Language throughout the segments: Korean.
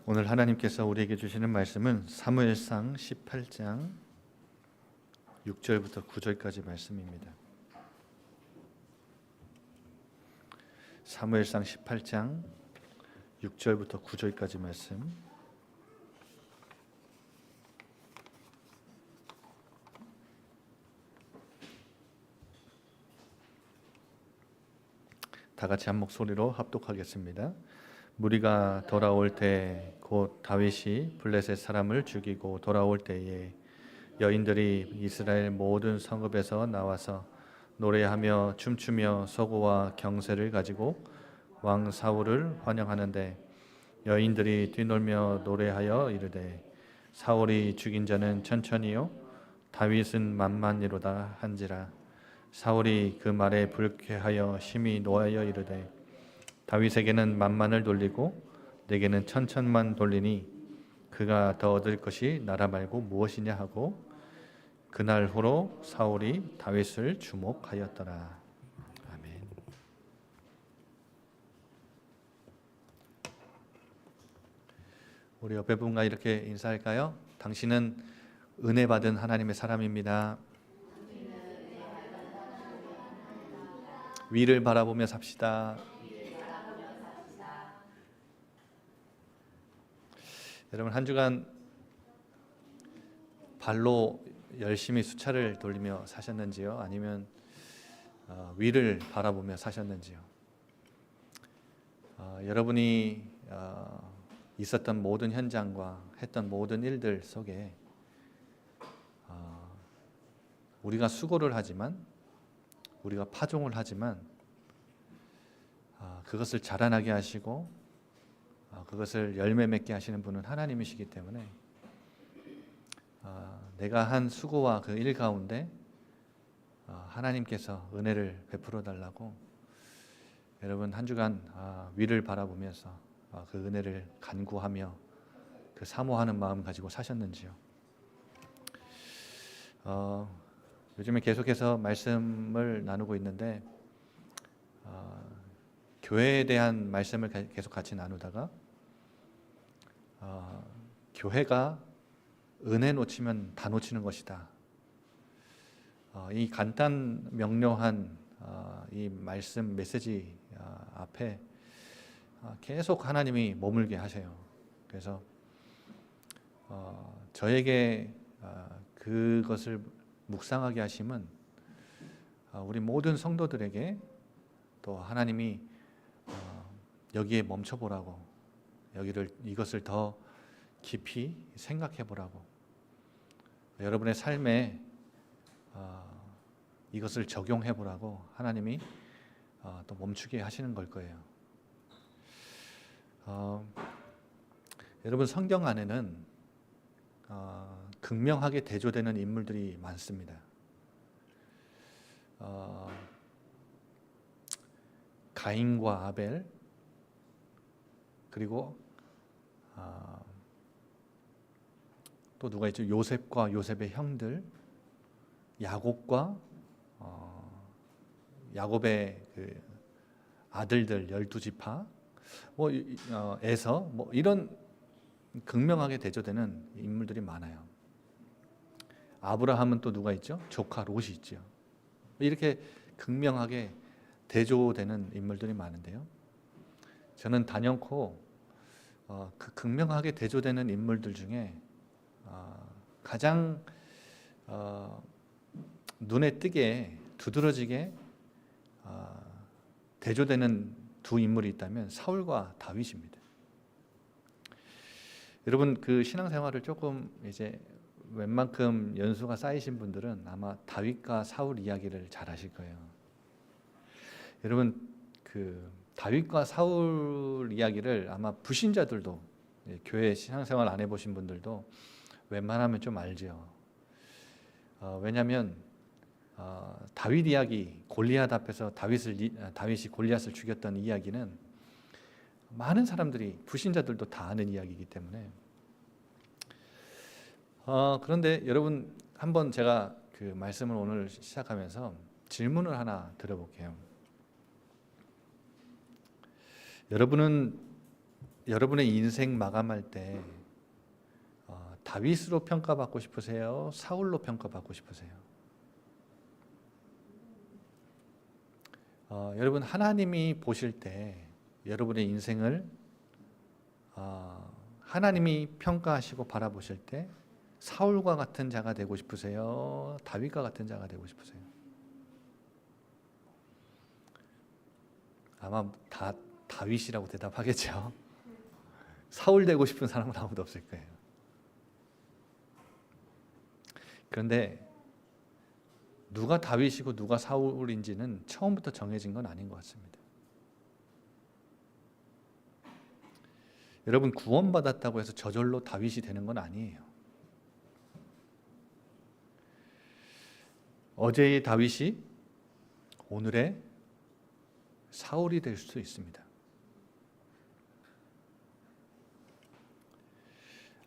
오늘 하나님께서 우리에게 주시는 말씀은 사무엘상 18장 6절부터 9절까지 말씀입니다. 사무엘상 18장 6절부터 9절까지 말씀. 다 같이 한 목소리로 합독하겠습니다. 무리가 돌아올 때 곧 다윗이 블레셋 사람을 죽이고 돌아올 때에 여인들이 이스라엘 모든 성읍에서 나와서 노래하며 춤추며 서구와 경세를 가지고 왕 사울을 환영하는데 여인들이 뛰놀며 노래하여 이르되 사울이 죽인 자는 천천히요 다윗은 만만이로다 한지라. 사울이 그 말에 불쾌하여 심히 노하여 이르되 다윗에게는 만만을 돌리고 내게는 천천만 돌리니 그가 더 얻을 것이 나라 말고 무엇이냐 하고 그날 후로 사울이 다윗을 주목하였더라. 아멘. 우리 옆에 분과 이렇게 인사할까요? 당신은 은혜 받은 하나님의 사람입니다. 위를 바라보며 삽시다. 여러분, 한 주간 발로 열심히 수차를 돌리며 사셨는지요? 아니면 위를 바라보며 사셨는지요? 여러분이 있었던 모든 현장과 했던 모든 일들 속에 우리가 수고를 하지만, 우리가 파종을 하지만 그것을 자라나게 하시고 그것을 열매 맺게 하시는 분은 하나님이시기 때문에 내가 한 수고와 그 일 가운데 하나님께서 은혜를 베풀어 달라고 여러분 한 주간 위를 바라보면서 그 은혜를 간구하며 그 사모하는 마음 가지고 사셨는지요? 요즘에 계속해서 말씀을 나누고 있는데 교회에 대한 말씀을 계속 같이 나누다가 교회가 은혜 놓치면 다 놓치는 것이다. 이 간단 명료한 이 말씀 메시지 앞에 계속 하나님이 머물게 하세요. 그래서 저에게 그것을 묵상하게 하심은 우리 모든 성도들에게 또 하나님이 여기에 멈춰보라고, 이것을 더 깊이 생각해 보라고, 여러분의 삶에 이것을 적용해 보라고 하나님이 또 멈추게 하시는 걸 거예요. 여러분, 성경 안에는 극명하게 대조되는 인물들이 많습니다. 가인과 아벨, 그리고 또 누가 있죠? 요셉과 요셉의 형들, 야곱과 야곱의 그 아들들 12지파, 에서 이런 극명하게 대조되는 인물들이 많아요. 아브라함은 또 누가 있죠? 조카 롯이 있죠. 이렇게 극명하게 대조되는 인물들이 많은데요. 저는 단연코 그 극명하게 대조되는 인물들 중에 가장 눈에 띄게 두드러지게 대조되는 두 인물이 있다면 사울과 다윗입니다. 여러분, 그 신앙생활을 조금 이제 웬만큼 연수가 쌓이신 분들은 아마 다윗과 사울 이야기를 잘 아실 거예요. 여러분, 그 다윗과 사울 이야기를 아마 불신자들도, 교회 신앙생활 안 해보신 분들도 웬만하면 좀 알죠. 왜냐하면 다윗 이야기, 골리앗 앞에서 다윗이 골리앗을 죽였던 이야기는 많은 사람들이, 불신자들도 다 아는 이야기이기 때문에. 그런데 여러분, 한번 제가 그 말씀을 오늘 시작하면서 질문을 하나 드려볼게요. 여러분은 여러분의 인생 마감할 때 다윗으로 평가받고 싶으세요? 사울로 평가받고 싶으세요? 여러분, 하나님이 보실 때 여러분의 인생을 하나님이 평가하시고 바라보실 때 사울과 같은 자가 되고 싶으세요? 다윗과 같은 자가 되고 싶으세요? 아마 다 다윗이라고 대답하겠죠. 사울 되고 싶은 사람은 아무도 없을 거예요. 그런데 누가 다윗이고 누가 사울인지는 처음부터 정해진 건 아닌 것 같습니다. 여러분, 구원받았다고 해서 저절로 다윗이 되는 건 아니에요. 어제의 다윗이 오늘의 사울이 될 수도 있습니다.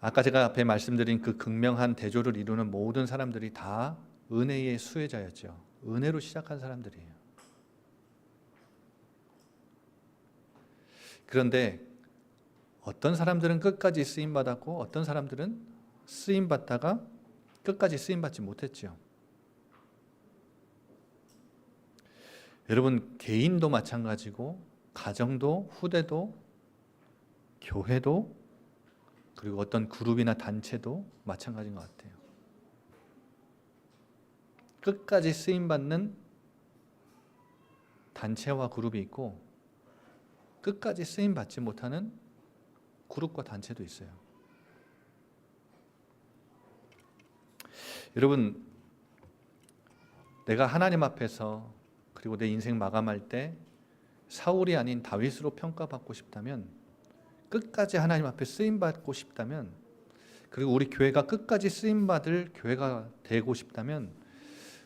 아까 제가 앞에 말씀드린 그 극명한 대조를 이루는 모든 사람들이 다 은혜의 수혜자였죠. 은혜로 시작한 사람들이에요. 그런데 어떤 사람들은 끝까지 쓰임받았고 어떤 사람들은 쓰임받다가 끝까지 쓰임받지 못했죠. 여러분, 개인도 마찬가지고 가정도 후대도 교회도 그리고 어떤 그룹이나 단체도 마찬가지인 것 같아요. 끝까지 쓰임받는 단체와 그룹이 있고 끝까지 쓰임받지 못하는 그룹과 단체도 있어요. 여러분, 내가 하나님 앞에서 그리고 내 인생 마감할 때 사울이 아닌 다윗으로 평가받고 싶다면, 끝까지 하나님 앞에 쓰임받고 싶다면, 그리고 우리 교회가 끝까지 쓰임받을 교회가 되고 싶다면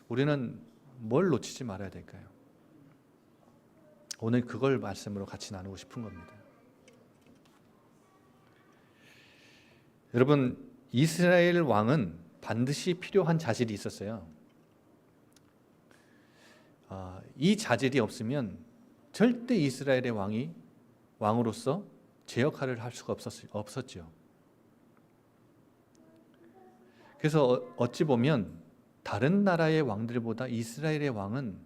우리는 뭘 놓치지 말아야 될까요? 오늘 그걸 말씀으로 같이 나누고 싶은 겁니다. 여러분, 이스라엘 왕은 반드시 필요한 자질이 있었어요. 이 자질이 없으면 절대 이스라엘의 왕으로서 제 역할을 할 수가 없었죠. 그래서 어찌 보면 다른 나라의 왕들보다 이스라엘의 왕은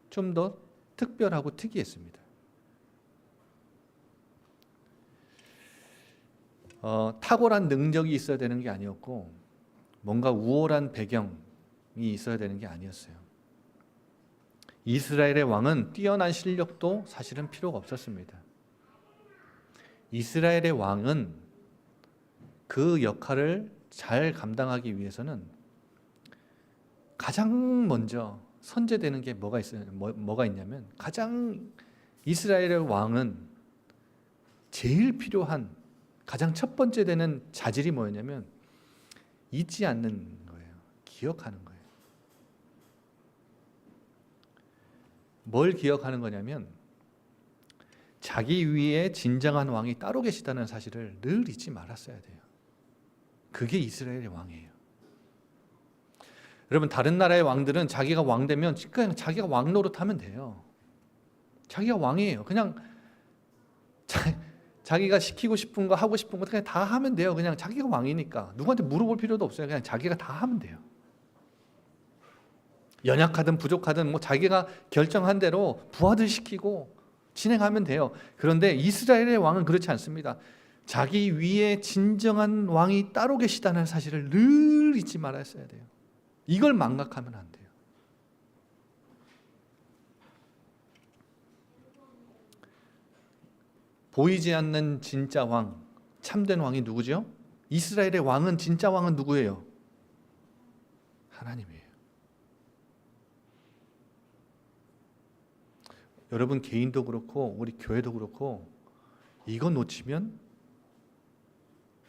좀 더 특별하고 특이했습니다. 탁월한 능력이 있어야 되는 게 아니었고 뭔가 우월한 배경이 있어야 되는 게 아니었어요. 이스라엘의 왕은 뛰어난 실력도 사실은 필요가 없었습니다. 이스라엘의 왕은 그 역할을 잘 감당하기 위해서는 가장 먼저 선제되는 게 뭐가 있냐면, 이스라엘의 왕은 제일 필요한 가장 첫 번째 되는 자질이 뭐였냐면 잊지 않는 거예요. 기억하는 거예요. 뭘 기억하는 거냐면 자기 위에 진정한 왕이 따로 계시다는 사실을 늘 잊지 말았어야 돼요. 그게 이스라엘의 왕이에요. 여러분, 다른 나라의 왕들은 자기가 왕 되면 그냥 자기가 왕 노릇하면 돼요. 자기가 왕이에요. 그냥 자기가 시키고 싶은 거 하고 싶은 거 그냥 다 하면 돼요. 그냥 자기가 왕이니까 누구한테 물어볼 필요도 없어요. 그냥 자기가 다 하면 돼요. 연약하든 부족하든 자기가 결정한 대로 부하들 시키고 진행하면 돼요. 그런데 이스라엘의 왕은 그렇지 않습니다. 자기 위에 진정한 왕이 따로 계시다는 사실을 늘 잊지 말았어야 돼요. 이걸 망각하면 안 돼요. 보이지 않는 진짜 왕, 참된 왕이 누구죠? 이스라엘의 왕은, 진짜 왕은 누구예요? 하나님이에요. 여러분, 개인도 그렇고 우리 교회도 그렇고 이거 놓치면,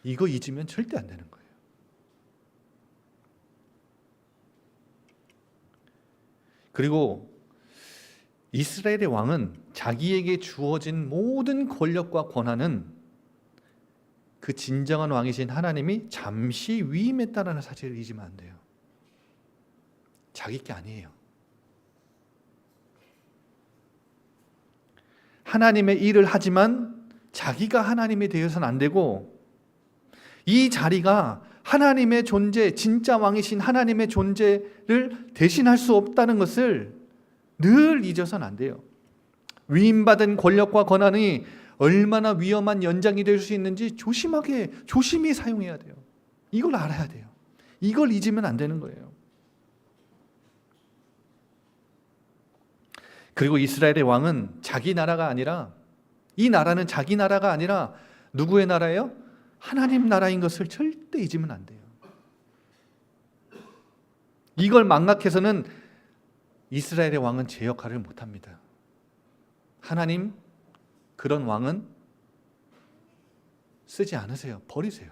이거 잊으면 절대 안 되는 거예요. 그리고 이스라엘의 왕은 자기에게 주어진 모든 권력과 권한은 그 진정한 왕이신 하나님이 잠시 위임했다는 사실을 잊으면 안 돼요. 자기 게 아니에요. 하나님의 일을 하지만 자기가 하나님이 되어서는 안 되고 이 자리가 하나님의 존재, 진짜 왕이신 하나님의 존재를 대신할 수 없다는 것을 늘 잊어서는 안 돼요. 위임받은 권력과 권한이 얼마나 위험한 연장이 될 수 있는지 조심히 사용해야 돼요. 이걸 알아야 돼요. 이걸 잊으면 안 되는 거예요. 그리고 이스라엘의 왕은 자기 나라가 아니라, 이 나라는 자기 나라가 아니라 누구의 나라예요? 하나님 나라인 것을 절대 잊으면 안 돼요. 이걸 망각해서는 이스라엘의 왕은 제 역할을 못합니다. 하나님 그런 왕은 쓰지 않으세요. 버리세요.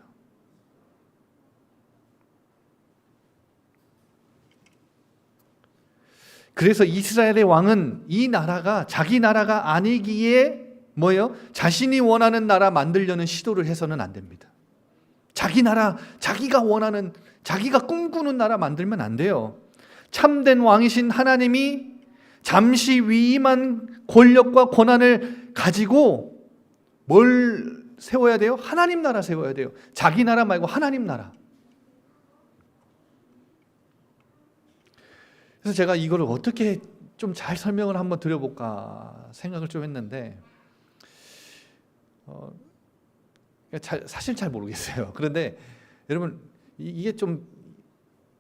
그래서 이스라엘의 왕은 이 나라가 자기 나라가 아니기에 뭐예요? 자신이 원하는 나라 만들려는 시도를 해서는 안 됩니다. 자기 나라, 자기가 원하는, 자기가 꿈꾸는 나라 만들면 안 돼요. 참된 왕이신 하나님이 잠시 위임한 권력과 권한을 가지고 뭘 세워야 돼요? 하나님 나라 세워야 돼요. 자기 나라 말고 하나님 나라. 그래서 제가 이거를 어떻게 좀 잘 설명을 한번 드려볼까 생각을 좀 했는데 사실 잘 모르겠어요. 그런데 여러분 이게 좀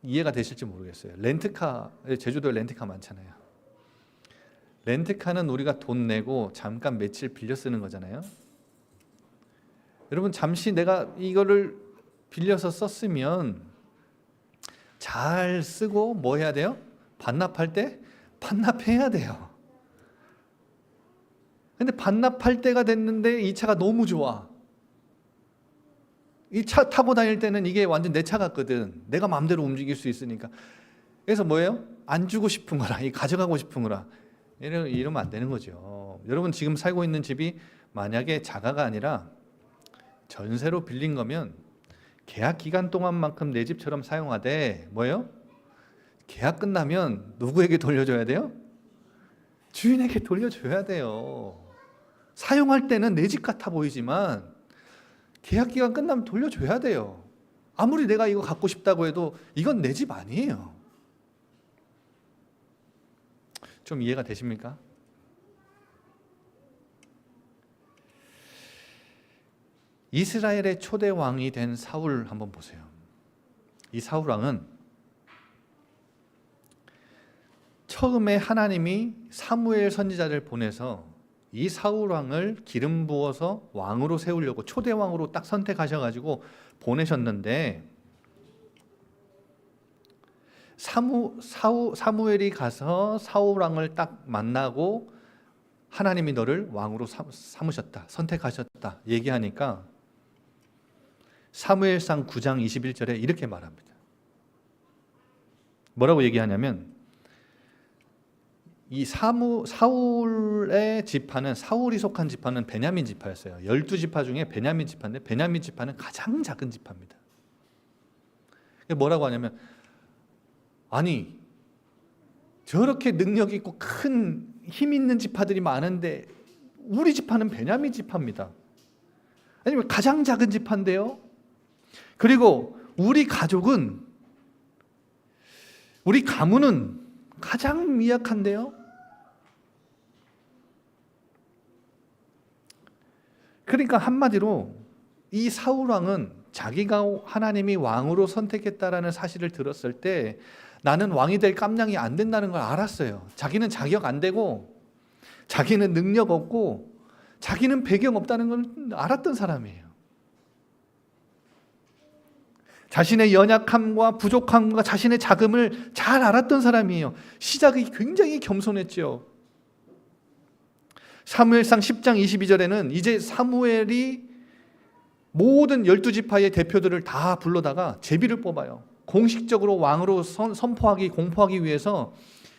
이해가 되실지 모르겠어요. 렌트카, 제주도에 렌트카 많잖아요. 렌트카는 우리가 돈 내고 잠깐 며칠 빌려 쓰는 거잖아요. 여러분 잠시 내가 이거를 빌려서 썼으면 잘 쓰고 뭐 해야 돼요? 반납할 때 반납해야 돼요. 근데 반납할 때가 됐는데 이 차가 너무 좋아. 이 차 타고 다닐 때는 이게 완전 내 차 같거든. 내가 마음대로 움직일 수 있으니까. 그래서 뭐예요? 안 주고 싶은 거라, 가져가고 싶은 거라. 이러면 안 되는 거죠. 여러분 지금 살고 있는 집이 만약에 자가가 아니라 전세로 빌린 거면 계약 기간 동안만큼 내 집처럼 사용하되 뭐예요? 계약 끝나면 누구에게 돌려줘야 돼요? 주인에게 돌려줘야 돼요. 사용할 때는 내 집 같아 보이지만 계약 기간 끝나면 돌려줘야 돼요. 아무리 내가 이거 갖고 싶다고 해도 이건 내 집 아니에요. 좀 이해가 되십니까? 이스라엘의 초대 왕이 된 사울 한번 보세요. 이 사울 왕은 처음에 하나님이 사무엘 선지자를 보내서 이 사울 왕을 기름 부어서 왕으로 세우려고 초대 왕으로 딱 선택하셔가지고 보내셨는데 사무엘이 가서 사울 왕을 딱 만나고 하나님이 너를 왕으로 삼으셨다, 선택하셨다 얘기하니까 사무엘상 9장 21절에 이렇게 말합니다. 뭐라고 얘기하냐면 이 사울의 지파는, 사울이 속한 지파는 베냐민 지파였어요. 12지파 중에 베냐민 지파인데 베냐민 지파는 가장 작은 지파입니다. 뭐라고 하냐면 아니 저렇게 능력 있고 큰 힘 있는 지파들이 많은데 우리 지파는 베냐민 지파입니다. 아니면 가장 작은 지파인데요. 그리고 우리 가족은, 우리 가문은 가장 미약한데요. 그러니까 한마디로 이 사울 왕은 자기가 하나님이 왕으로 선택했다라는 사실을 들었을 때 나는 왕이 될 깜냥이 안 된다는 걸 알았어요. 자기는 자격 안 되고 자기는 능력 없고 자기는 배경 없다는 걸 알았던 사람이에요. 자신의 연약함과 부족함과 자신의 자금을 잘 알았던 사람이에요. 시작이 굉장히 겸손했죠. 사무엘상 10장 22절에는 이제 사무엘이 모든 12지파의 대표들을 다 불러다가 제비를 뽑아요. 공식적으로 왕으로 공포하기 위해서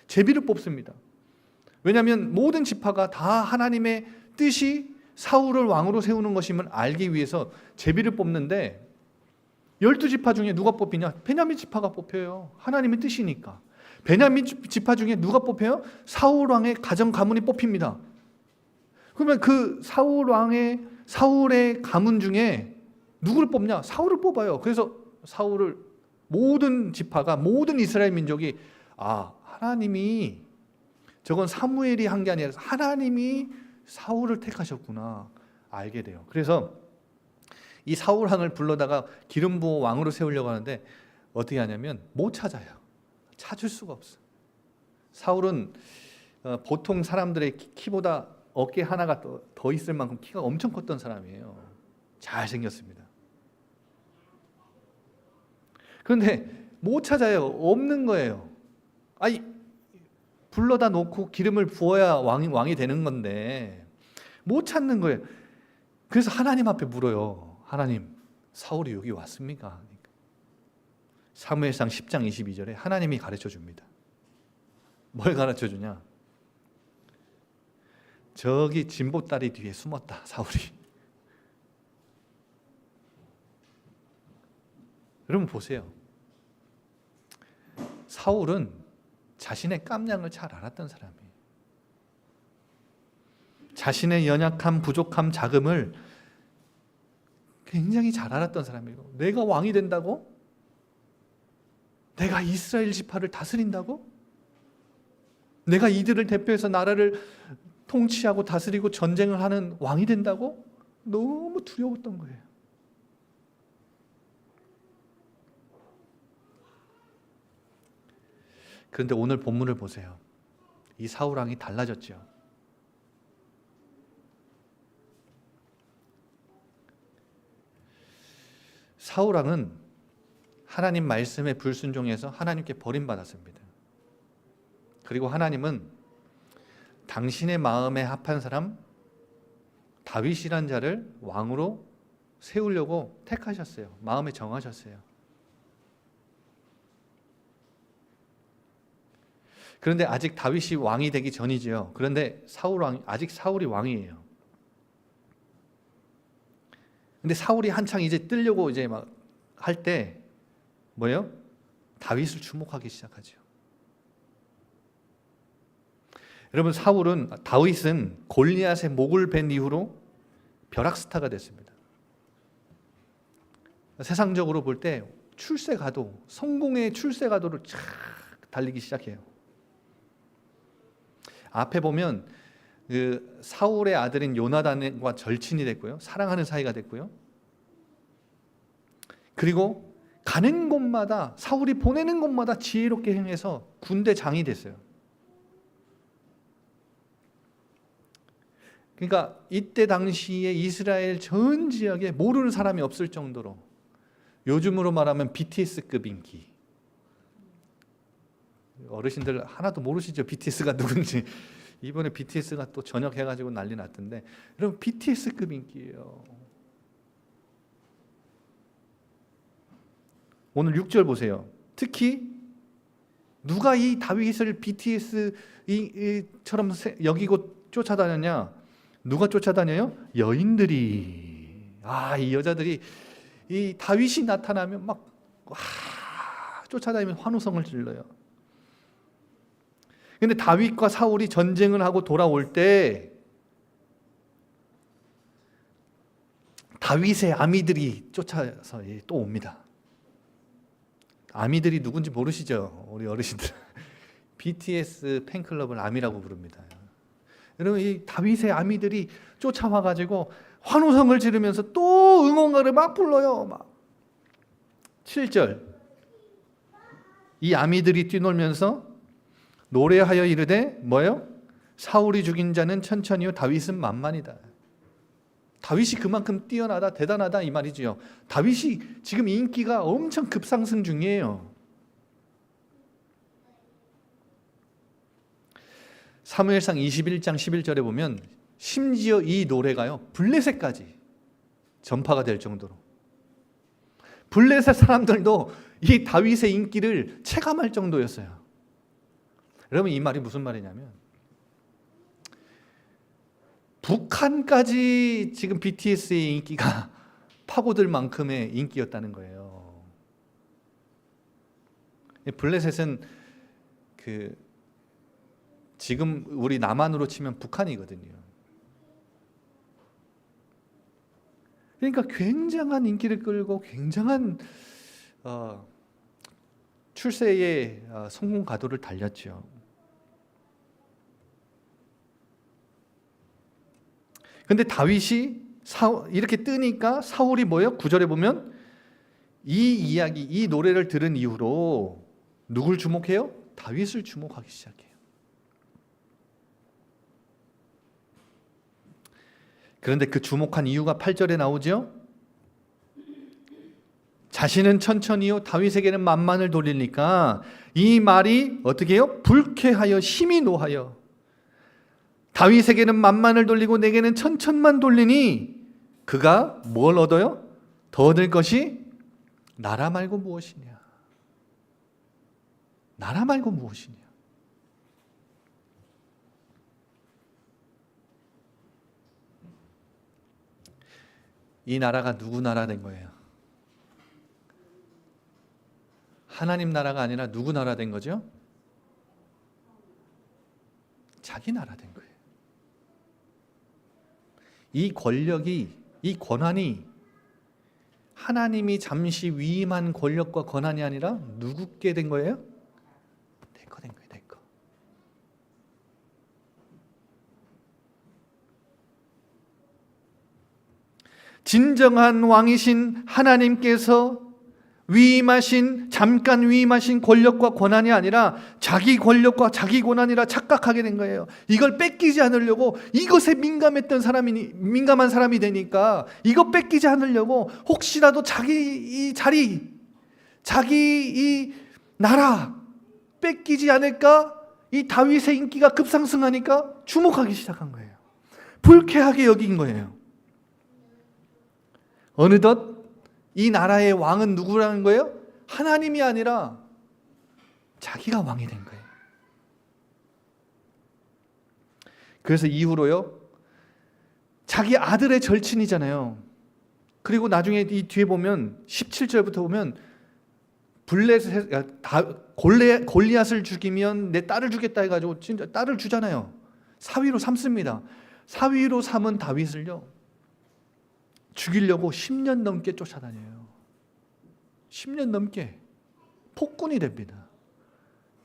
제비를 뽑습니다. 왜냐하면 모든 지파가 다 하나님의 뜻이 사울을 왕으로 세우는 것임을 알기 위해서 제비를 뽑는데 12지파 중에 누가 뽑히냐? 베냐민 지파가 뽑혀요. 하나님의 뜻이니까. 베냐민 지파 중에 누가 뽑혀요? 사울 왕의 가정 가문이 뽑힙니다. 그러면 그 사울 왕의 사울의 가문 중에 누구를 뽑냐? 사울을 뽑아요. 그래서 사울을 모든 지파가, 모든 이스라엘 민족이 하나님이, 저건 사무엘이 한 게 아니라 하나님이 사울을 택하셨구나 알게 돼요. 그래서 이 사울 왕을 불러다가 기름 부어 왕으로 세우려고 하는데 어떻게 하냐면 못 찾아요. 찾을 수가 없어. 사울은 보통 사람들의 키보다 어깨 하나가 더 있을 만큼 키가 엄청 컸던 사람이에요. 잘생겼습니다. 그런데 못 찾아요. 없는 거예요. 불러다 놓고 기름을 부어야 왕이 되는 건데 못 찾는 거예요. 그래서 하나님 앞에 물어요. 하나님, 사울이 여기 왔습니까? 사무엘상 10장 22절에 하나님이 가르쳐 줍니다. 뭘 가르쳐 주냐? 저기 진보다리 뒤에 숨었다, 사울이. 여러분 보세요. 사울은 자신의 깜냥을 잘 알았던 사람이에요. 자신의 연약함, 부족함, 자금을 굉장히 잘 알았던 사람이에요. 내가 왕이 된다고? 내가 이스라엘 지파를 다스린다고? 내가 이들을 대표해서 나라를 통치하고 다스리고 전쟁을 하는 왕이 된다고? 너무 두려웠던 거예요. 그런데 오늘 본문을 보세요. 이 사울 왕이 달라졌죠. 사울 왕은 하나님 말씀에 불순종해서 하나님께 버림받았습니다. 그리고 하나님은 당신의 마음에 합한 사람 다윗이란 자를 왕으로 세우려고 택하셨어요. 마음에 정하셨어요. 그런데 아직 다윗이 왕이 되기 전이지요. 그런데 아직 사울이 왕이에요. 근데 사울이 한창 이제 뜨려고 이제 막 할 때 뭐예요? 다윗을 주목하기 시작하죠. 여러분, 다윗은 골리앗의 목을 벤 이후로 벼락스타가 됐습니다. 세상적으로 볼 때 출세가도, 성공의 출세가도를 쫙 달리기 시작해요. 앞에 보면 그 사울의 아들인 요나단과 절친이 됐고요. 사랑하는 사이가 됐고요. 그리고 가는 곳마다, 사울이 보내는 곳마다 지혜롭게 행해서 군대장이 됐어요. 그러니까 이때 당시에 이스라엘 전 지역에 모르는 사람이 없을 정도로, 요즘으로 말하면 BTS급 인기. 어르신들 하나도 모르시죠? BTS가 누군지. 이번에 BTS가 또 전역해가지고 난리 났던데, 여러분 BTS급 인기예요. 오늘 6절 보세요. 특히 누가 이 다윗을 BTS처럼 여기고 쫓아다녔냐? 누가 쫓아다녀요? 여인들이. 이 여자들이 이 다윗이 나타나면 막 쫓아다니면 환호성을 질러요. 근데 다윗과 사울이 전쟁을 하고 돌아올 때 다윗의 아미들이 쫓아서 또 옵니다. 아미들이 누군지 모르시죠? 우리 어르신들. BTS 팬클럽을 아미라고 부릅니다. 여러분, 이 다윗의 아미들이 쫓아와가지고 환호성을 지르면서 또 응원가를 막 불러요. 7절. 이 아미들이 뛰놀면서 노래하여 이르되 뭐예요? 사울이 죽인 자는 천천히요, 다윗은 만만이다. 다윗이 그만큼 뛰어나다, 대단하다 이 말이지요. 다윗이 지금 인기가 엄청 급상승 중이에요. 사무엘상 21장 11절에 보면 심지어 이 노래가요, 블레셋까지 전파가 될 정도로, 블레셋 사람들도 이 다윗의 인기를 체감할 정도였어요. 여러분, 이 말이 무슨 말이냐면 북한까지 지금 BTS의 인기가 파고들 만큼의 인기였다는 거예요. 블레셋은 지금 우리 남한으로 치면 북한이거든요. 그러니까 굉장한 인기를 끌고 굉장한 출세의 성공 가도를 달렸죠. 근데 다윗이 이렇게 뜨니까 사울이 뭐예요? 9절에 보면 이 이야기, 이 노래를 들은 이후로 누굴 주목해요? 다윗을 주목하기 시작해요. 그런데 그 주목한 이유가 8절에 나오죠. 자신은 천천히요 다윗에게는 만만을 돌리니까 이 말이 어떻게 해요? 불쾌하여 심히 노하여 다윗에게는 만만을 돌리고 내게는 천천만 돌리니 그가 뭘 얻어요? 더 얻을 것이 나라 말고 무엇이냐? 나라 말고 무엇이냐? 이 나라가 누구 나라 된 거예요? 하나님 나라가 아니라 누구 나라 된 거죠? 자기 나라 된 거예요. 이 권력이, 이 권한이 하나님이 잠시 위임한 권력과 권한이 아니라 누구께 된 거예요? 내 거 된 거예요, 내 거. 진정한 왕이신 하나님께서 잠깐 위임하신 권력과 권한이 아니라 자기 권력과 자기 권한이라 착각하게 된 거예요. 이걸 뺏기지 않으려고 이것에 민감한 사람이 되니까 이거 뺏기지 않으려고 혹시라도 자기 이 자리, 자기 이 나라 뺏기지 않을까? 이 다윗의 인기가 급상승하니까 주목하기 시작한 거예요. 불쾌하게 여긴 거예요. 어느덧 이 나라의 왕은 누구라는 거예요? 하나님이 아니라 자기가 왕이 된 거예요. 그래서 이후로요, 자기 아들의 절친이잖아요. 그리고 나중에 이 뒤에 보면 17절부터 보면 골리앗을 죽이면 내 딸을 주겠다 해가지고 진짜 딸을 주잖아요. 사위로 삼습니다. 사위로 삼은 다윗을요, 죽이려고 10년 넘게 쫓아다녀요. 10년 넘게 폭군이 됩니다.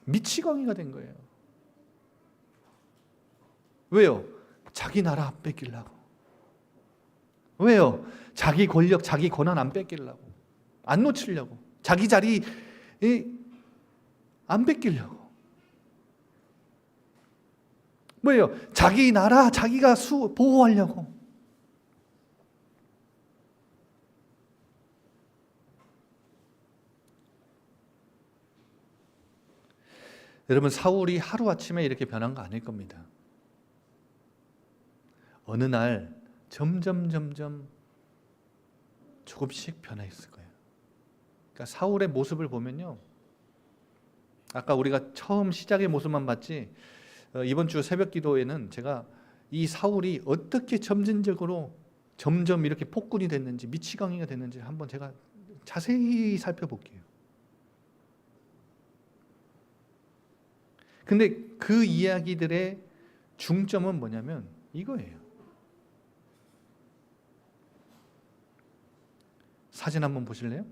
미치광이가 된 거예요. 왜요? 자기 나라 안 뺏기려고. 왜요? 자기 권력, 자기 권한 안 뺏기려고. 안 놓치려고. 자기 자리 안 뺏기려고. 뭐예요? 자기 나라, 자기가 보호하려고. 여러분, 사울이 하루아침에 이렇게 변한 거 아닐 겁니다. 어느 날 점점 조금씩 변화했을 거예요. 그러니까 사울의 모습을 보면요, 아까 우리가 처음 시작의 모습만 봤지, 이번 주 새벽 기도에는 제가 이 사울이 어떻게 점진적으로 점점 이렇게 폭군이 됐는지, 미치광이가 됐는지 한번 제가 자세히 살펴볼게요. 근데 그 이야기들의 중점은 뭐냐면 이거예요. 사진 한번 보실래요?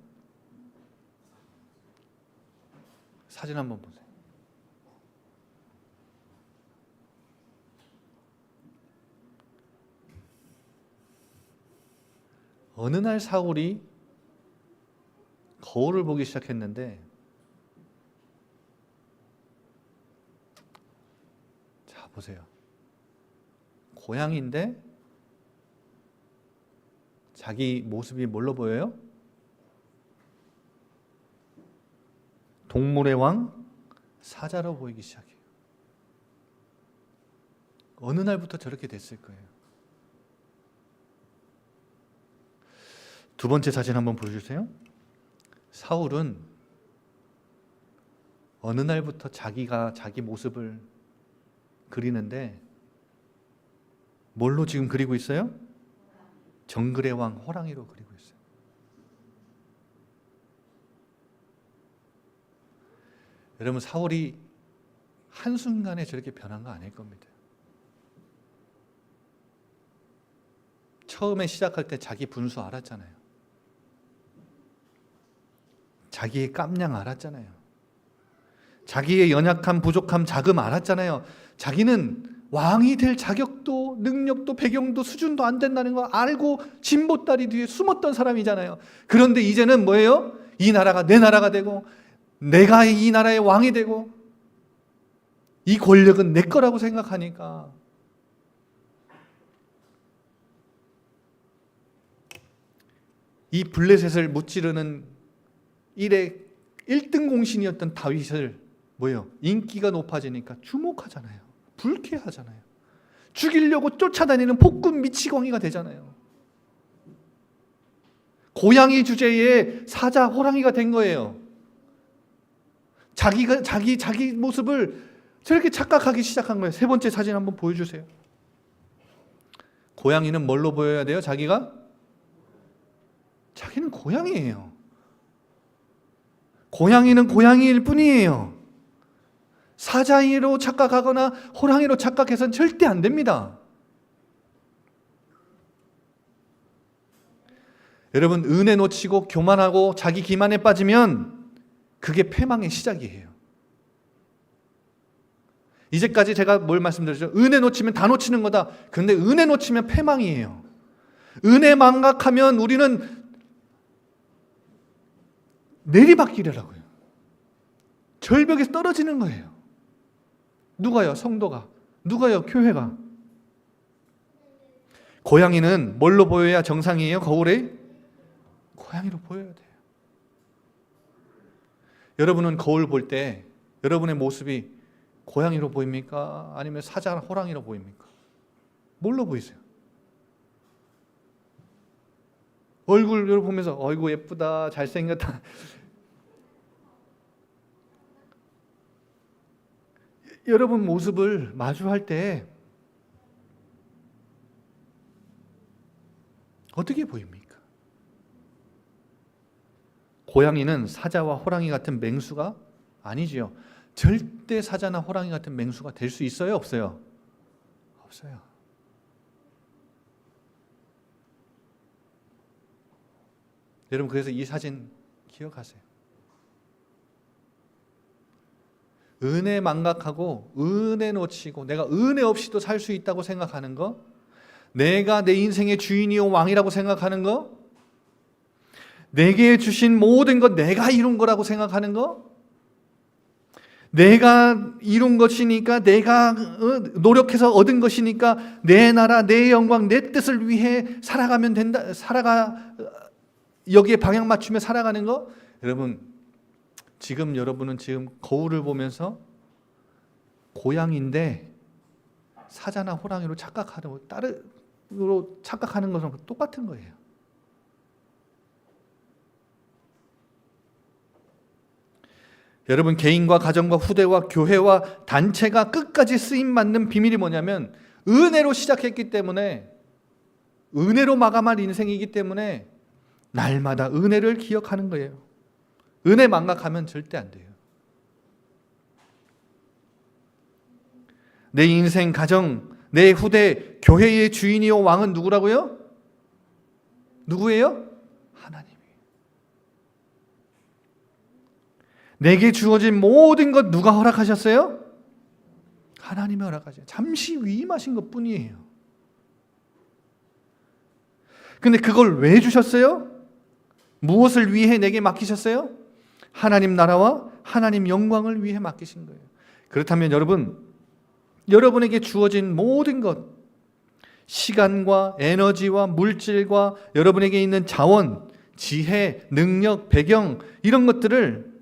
사진 한번 보세요. 어느 날 사울이 거울을 보기 시작했는데, 자 보세요. 고양이인데 자기 모습이 뭘로 보여요? 동물의 왕 사자로 보이기 시작해요. 어느 날부터 저렇게 됐을 거예요. 두 번째 사진 한번 보여주세요. 사울은 어느 날부터 자기가 자기 모습을 그리는데 뭘로 지금 그리고 있어요? 정글의 왕 호랑이로 그리고 있어요. 여러분, 사울이 한순간에 저렇게 변한 거 아닐 겁니다. 처음에 시작할 때 자기 분수 알았잖아요. 자기의 깜냥 알았잖아요. 자기의 연약함, 부족함, 자금 알았잖아요. 자기는 왕이 될 자격도 능력도 배경도 수준도 안 된다는 거 알고 진보다리 뒤에 숨었던 사람이잖아요. 그런데 이제는 뭐예요? 이 나라가 내 나라가 되고 내가 이 나라의 왕이 되고 이 권력은 내 거라고 생각하니까 이 블레셋을 무찌르는 일의 1등 공신이었던 다윗을 뭐예요? 인기가 높아지니까 주목하잖아요. 불쾌하잖아요. 죽이려고 쫓아다니는 폭군 미치광이가 되잖아요. 고양이 주제에 사자 호랑이가 된 거예요. 자기 모습을 저렇게 착각하기 시작한 거예요. 세 번째 사진 한번 보여주세요. 고양이는 뭘로 보여야 돼요? 자기는 고양이에요. 고양이는 고양이일 뿐이에요. 사자이로 착각하거나 호랑이로 착각해서는 절대 안 됩니다. 여러분, 은혜 놓치고 교만하고 자기 기만에 빠지면 그게 패망의 시작이에요. 이제까지 제가 뭘 말씀드렸죠? 은혜 놓치면 다 놓치는 거다. 그런데 은혜 놓치면 패망이에요. 은혜 망각하면 우리는 내리막길이라고요. 절벽에서 떨어지는 거예요. 누가요? 성도가. 누가요? 교회가. 고양이는 뭘로 보여야 정상이에요? 거울에? 고양이로 보여야 돼요. 여러분은 거울 볼 때 여러분의 모습이 고양이로 보입니까? 아니면 사자, 호랑이로 보입니까? 뭘로 보이세요? 얼굴 여러분 보면서 어이구 예쁘다, 잘생겼다. 여러분 모습을 마주할 때 어떻게 보입니까? 고양이는 사자와 호랑이 같은 맹수가 아니지요. 절대 사자나 호랑이 같은 맹수가 될 수 있어요? 없어요? 없어요. 여러분 그래서 이 사진 기억하세요. 은혜 망각하고 은혜 놓치고 내가 은혜 없이도 살 수 있다고 생각하는 거, 내가 내 인생의 주인이요 왕이라고 생각하는 거, 내게 주신 모든 것 내가 이룬 거라고 생각하는 거, 내가 이룬 것이니까 내가 노력해서 얻은 것이니까 내 나라 내 영광 내 뜻을 위해 살아가면 된다, 여기에 방향 맞추며 살아가는 거. 여러분 여러분은 지금 거울을 보면서 고양이인데 사자나 호랑이로 착각하는 다르로 착각하는 것은 똑같은 거예요. 여러분 개인과 가정과 후대와 교회와 단체가 끝까지 쓰임 받는 비밀이 뭐냐면 은혜로 시작했기 때문에 은혜로 마감할 인생이기 때문에 날마다 은혜를 기억하는 거예요. 은혜 망각하면 절대 안 돼요. 내 인생, 가정, 내 후대, 교회의 주인이요 왕은 누구라고요? 누구예요? 하나님이에요. 내게 주어진 모든 것 누가 허락하셨어요? 하나님이 허락하셨어요. 잠시 위임하신 것뿐이에요. 근데 그걸 왜 주셨어요? 무엇을 위해 내게 맡기셨어요? 하나님 나라와 하나님 영광을 위해 맡기신 거예요. 그렇다면 여러분에게 주어진 모든 것, 시간과 에너지와 물질과 여러분에게 있는 자원, 지혜, 능력, 배경 이런 것들을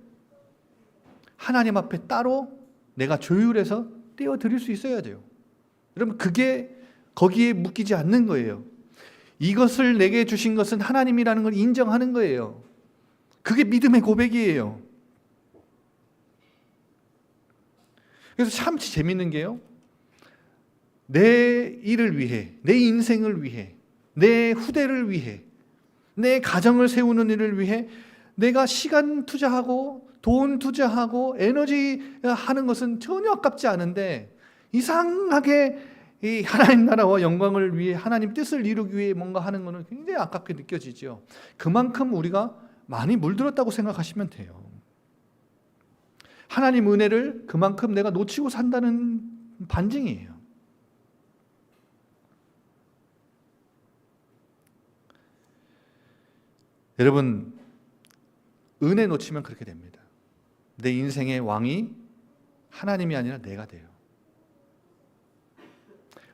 하나님 앞에 따로 내가 조율해서 떼어드릴 수 있어야 돼요. 여러분 그게 거기에 묶이지 않는 거예요. 이것을 내게 주신 것은 하나님이라는 걸 인정하는 거예요. 그게 믿음의 고백이에요. 그래서 참 재밌는 게요. 내 일을 위해, 내 인생을 위해, 내 후대를 위해, 내 가정을 세우는 일을 위해 내가 시간 투자하고 돈 투자하고 에너지 하는 것은 전혀 아깝지 않은데 이상하게 이 하나님 나라와 영광을 위해 하나님 뜻을 이루기 위해 뭔가 하는 것은 굉장히 아깝게 느껴지죠. 그만큼 우리가 많이 물들었다고 생각하시면 돼요. 하나님 은혜를 그만큼 내가 놓치고 산다는 반증이에요. 여러분, 은혜 놓치면 그렇게 됩니다. 내 인생의 왕이 하나님이 아니라 내가 돼요.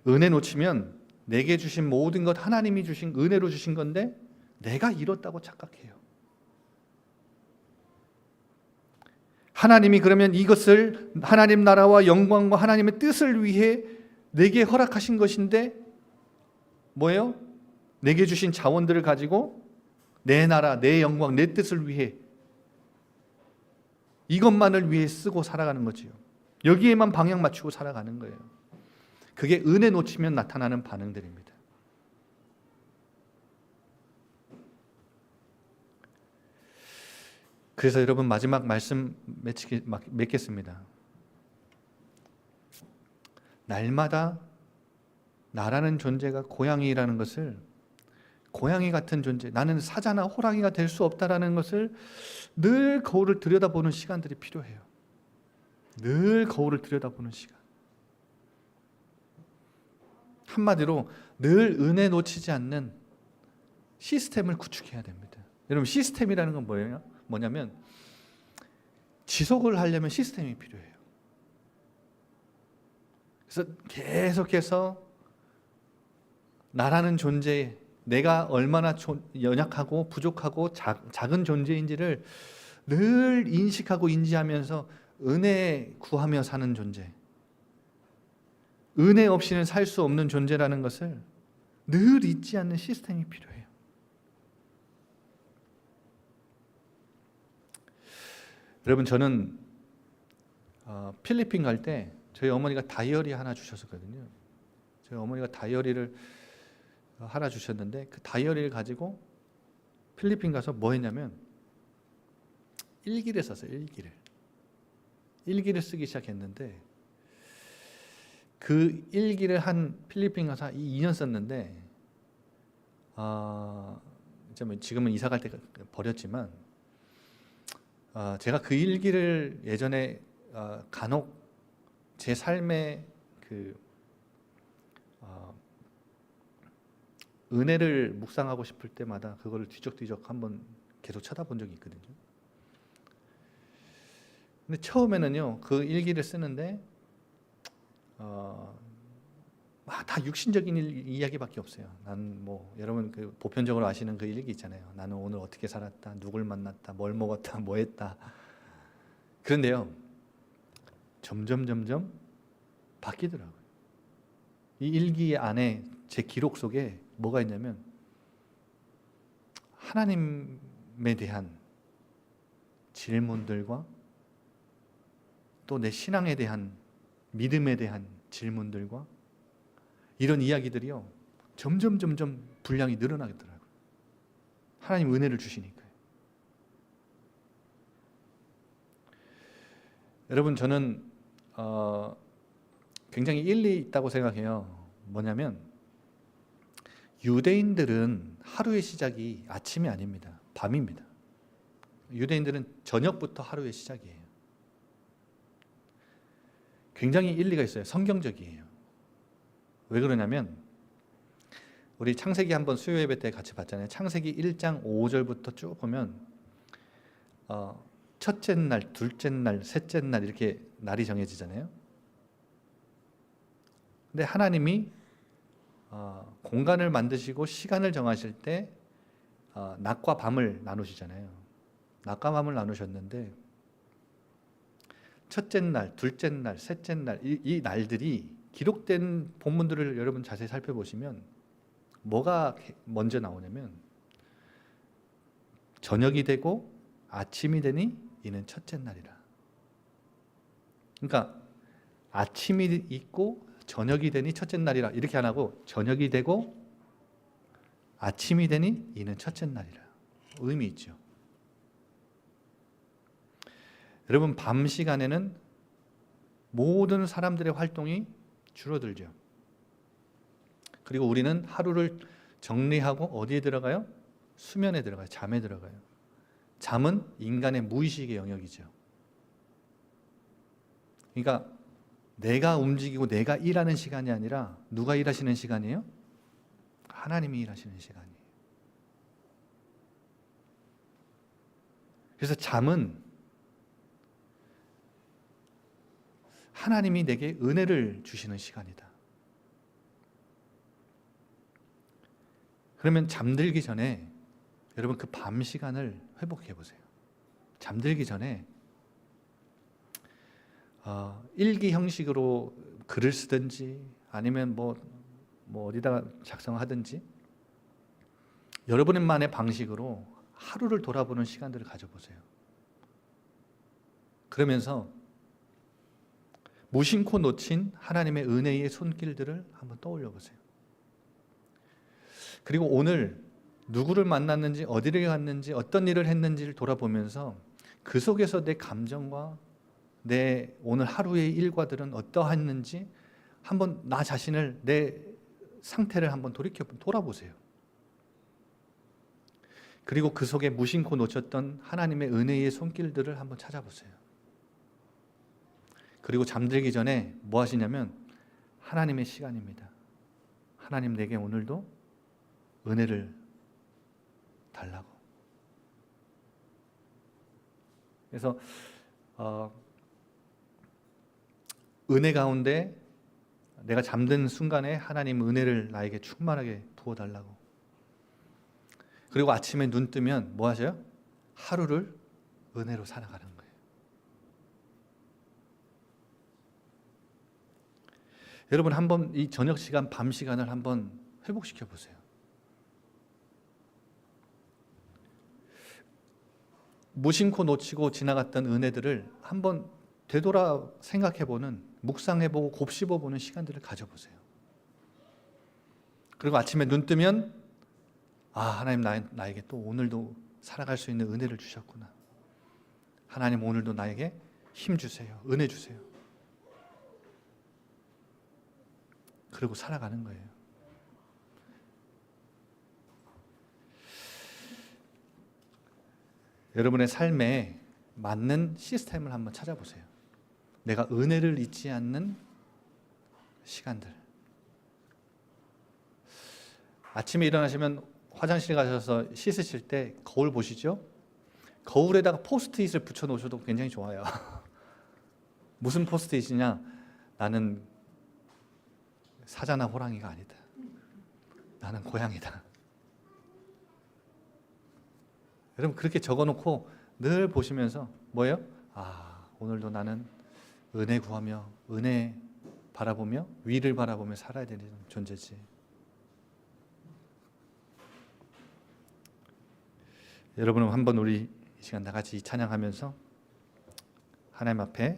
은혜 놓치면 내게 주신 모든 것 하나님이 주신 은혜로 주신 건데 내가 이뤘다고 착각해요. 하나님이 그러면 이것을 하나님 나라와 영광과 하나님의 뜻을 위해 내게 허락하신 것인데 뭐예요? 내게 주신 자원들을 가지고 내 나라, 내 영광, 내 뜻을 위해 이것만을 위해 쓰고 살아가는 거지요. 여기에만 방향 맞추고 살아가는 거예요. 그게 은혜 놓치면 나타나는 반응들입니다. 그래서 여러분 마지막 말씀 맺겠습니다. 날마다 나라는 존재가 고양이라는 것을, 고양이 같은 존재, 나는 사자나 호랑이가 될 수 없다라는 것을 늘 거울을 들여다보는 시간들이 필요해요. 늘 거울을 들여다보는 시간. 한마디로 늘 은혜 놓치지 않는 시스템을 구축해야 됩니다. 여러분, 시스템이라는 건 뭐냐면 지속을 하려면 시스템이 필요해요. 그래서 계속해서 나라는 존재, 내가 얼마나 연약하고 부족하고 작은 존재인지를 늘 인식하고 인지하면서 은혜 구하며 사는 존재, 은혜 없이는 살 수 없는 존재라는 것을 늘 잊지 않는 시스템이 필요해요. 여러분, 저는 필리핀 갈 때 저희 어머니가 다이어리 하나 주셨었거든요. 저희 어머니가 다이어리를 하나 주셨는데 그 다이어리를 가지고 필리핀 가서 뭐 했냐면 일기를 썼어요. 일기를 쓰기 시작했는데 그 일기를 한 필리핀 가서 2년 썼는데 지금은 이사 갈 때 버렸지만 제가 그 일기를 예전에 간혹 제 삶의 은혜를 묵상하고 싶을 때마다 그거를 뒤적뒤적 한번 계속 쳐다본 적이 있거든요. 근데 처음에는요, 그 일기를 쓰는데 다 육신적인 이야기밖에 없어요. 난 여러분 그 보편적으로 아시는 그 일기 있잖아요. 나는 오늘 어떻게 살았다, 누굴 만났다, 뭘 먹었다, 뭐 했다. 그런데요, 점점 바뀌더라고요. 이 일기 안에 제 기록 속에 뭐가 있냐면 하나님에 대한 질문들과 또 내 신앙에 대한, 믿음에 대한 질문들과 이런 이야기들이요, 점점 분량이 늘어나더라고요. 하나님 은혜를 주시니까요. 여러분, 저는 굉장히 일리 있다고 생각해요. 뭐냐면 유대인들은 하루의 시작이 아침이 아닙니다. 밤입니다. 유대인들은 저녁부터 하루의 시작이에요. 굉장히 일리가 있어요. 성경적이에요. 왜 그러냐면 우리 창세기 한번 수요 예배 때 같이 봤잖아요. 창세기 1장 5절부터 쭉 보면 첫째 날, 둘째 날, 셋째 날 이렇게 날이 정해지잖아요. 근데 하나님이 공간을 만드시고 시간을 정하실 때 낮과 밤을 나누시잖아요. 낮과 밤을 나누셨는데 첫째 날, 둘째 날, 셋째 날 이 날들이 기록된 본문들을 여러분 자세히 살펴보시면 뭐가 먼저 나오냐면 저녁이 되고 아침이 되니 이는 첫째 날이라. 그러니까 아침이 있고 저녁이 되니 첫째 날이라 이렇게 안 하고 저녁이 되고 아침이 되니 이는 첫째 날이라. 의미 있죠. 여러분, 밤 시간에는 모든 사람들의 활동이 줄어들죠. 그리고 우리는 하루를 정리하고 어디에 들어가요? 수면에 들어가요. 잠에 들어가요. 잠은 인간의 무의식의 영역이죠. 그러니까 내가 움직이고 내가 일하는 시간이 아니라 누가 일하시는 시간이에요? 하나님이 일하시는 시간이에요. 그래서 잠은 하나님이 내게 은혜를 주시는 시간이다. 그러면 잠들기 전에 여러분 그 밤 시간을 회복해 보세요. 잠들기 전에 일기 형식으로 글을 쓰든지 아니면 뭐 어디다가 작성하든지 여러분만의 방식으로 하루를 돌아보는 시간들을 가져보세요. 그러면서 무심코 놓친 하나님의 은혜의 손길들을 한번 떠올려 보세요. 그리고 오늘 누구를 만났는지 어디를 갔는지 어떤 일을 했는지를 돌아보면서 그 속에서 내 감정과 내 오늘 하루의 일과들은 어떠했는지 한번 나 자신을 내 상태를 한번 돌아보세요. 그리고 그 속에 무심코 놓쳤던 하나님의 은혜의 손길들을 한번 찾아보세요. 그리고 잠들기 전에 뭐 하시냐면 하나님의 시간입니다. 하나님 내게 오늘도 은혜를 달라고. 그래서 은혜 가운데 내가 잠든 순간에 하나님 은혜를 나에게 충만하게 부어달라고. 그리고 아침에 눈 뜨면 뭐 하세요? 하루를 은혜로 살아가는 거예요. 여러분 한번 이 저녁 시간, 밤 시간을 한번 회복시켜 보세요. 무심코 놓치고 지나갔던 은혜들을 한번 되돌아 생각해보는, 묵상해보고 곱씹어보는 시간들을 가져보세요. 그리고 아침에 눈 뜨면 하나님 나에게 또 오늘도 살아갈 수 있는 은혜를 주셨구나. 하나님 오늘도 나에게 힘 주세요. 은혜 주세요. 그리고 살아가는 거예요. 여러분의 삶에 맞는 시스템을 한번 찾아보세요. 내가 은혜를 잊지 않는 시간들. 아침에 일어나시면 화장실 가셔서 씻으실 때 거울 보시죠? 거울에다가 포스트잇을 붙여 놓으셔도 굉장히 좋아요. 무슨 포스트잇이냐? 나는 사자나 호랑이가 아니다. 나는 고양이다. 여러분 그렇게 적어놓고 늘 보시면서 뭐예요? 오늘도 나는 은혜 구하며 은혜 바라보며 위를 바라보며 살아야 되는 존재지. 여러분은 한번 우리 이 시간 다 같이 찬양하면서 하나님 앞에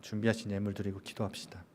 준비하신 예물 드리고 기도합시다.